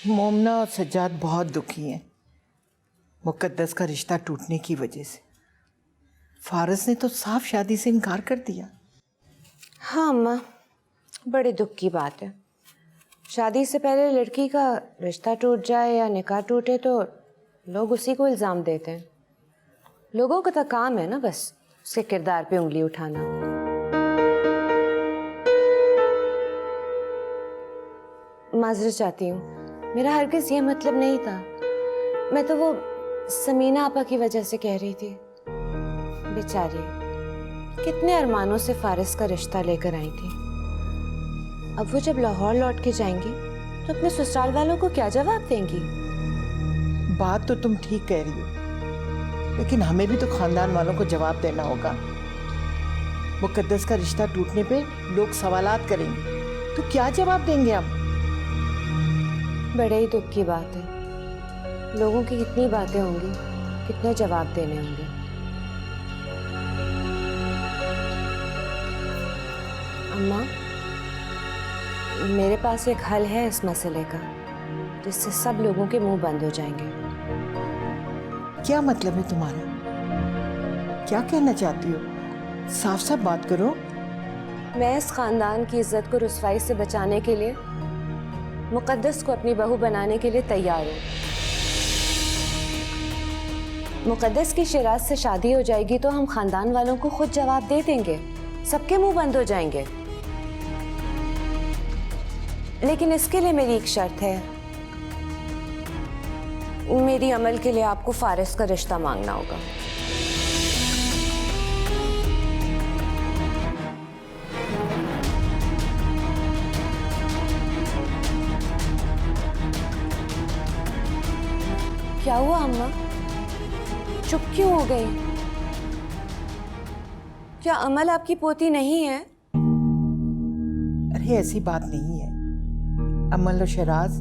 मोमना और सज्जाद बहुत दुखी हैं मुकद्दस का रिश्ता टूटने की वजह से। फारस ने तो साफ शादी से इनकार कर दिया। हाँ अम्मा, बड़े दुख की बात है। शादी से पहले लड़की का रिश्ता टूट जाए या निकाह टूटे तो लोग उसी को इल्ज़ाम देते हैं। लोगों का तो काम है ना बस उसके किरदार पे उंगली उठाना। माजरत चाहती हूँ, मेरा हरगिज़ ये मतलब नहीं था। मैं तो वो समीना आपा की वजह से कह रही थी। बेचारी कितने अरमानों से फारिस का रिश्ता लेकर आई थी। अब वो जब लाहौर लौट के जाएंगी तो अपने ससुराल वालों को क्या जवाब देंगी? बात तो तुम ठीक कह रही हो, लेकिन हमें भी तो खानदान वालों को जवाब देना होगा। मुकद्दस का रिश्ता टूटने पे लोग सवालात करेंगे तो क्या जवाब देंगे हम? बड़े ही दुख की बात है। लोगों की कितनी बातें होंगी, कितने जवाब देने होंगे। अम्मा, मेरे पास एक हल है इस मसले का, जिससे सब लोगों के मुंह बंद हो जाएंगे। क्या मतलब है तुम्हारा? क्या कहना चाहती हो? साफ साफ बात करो। मैं इस खानदान की इज्जत को रुसवाई से बचाने के लिए मुकद्दस को अपनी बहू बनाने के लिए तैयार हूँ। मुकद्दस की शिराज से शादी हो जाएगी तो हम खानदान वालों को खुद जवाब दे देंगे, सबके मुंह बंद हो जाएंगे। लेकिन इसके लिए मेरी एक शर्त है। मेरी अमल के लिए आपको फारिस का रिश्ता मांगना होगा। क्या हुआ अम्मा, चुप क्यों हो गई? क्या अमल आपकी पोती नहीं है? अरे ऐसी बात नहीं है। अमल और शराज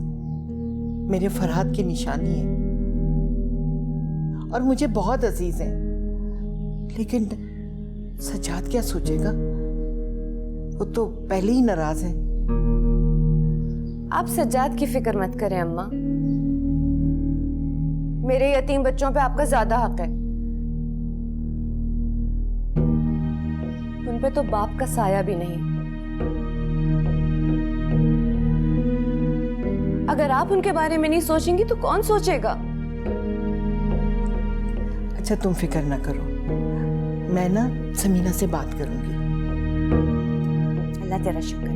मेरे फरहाद की निशानी है और मुझे बहुत अजीज है। लेकिन सज्जाद क्या सोचेगा? वो तो पहले ही नाराज है। आप सज्जाद की फिक्र मत करें अम्मा। मेरे यतीम बच्चों पे आपका ज्यादा हक है। उन पे तो बाप का साया भी नहीं। अगर आप उनके बारे में नहीं सोचेंगी तो कौन सोचेगा? अच्छा तुम फिक्र ना करो, मैं ना समीना से बात करूंगी। अल्लाह तेरा शुक्र।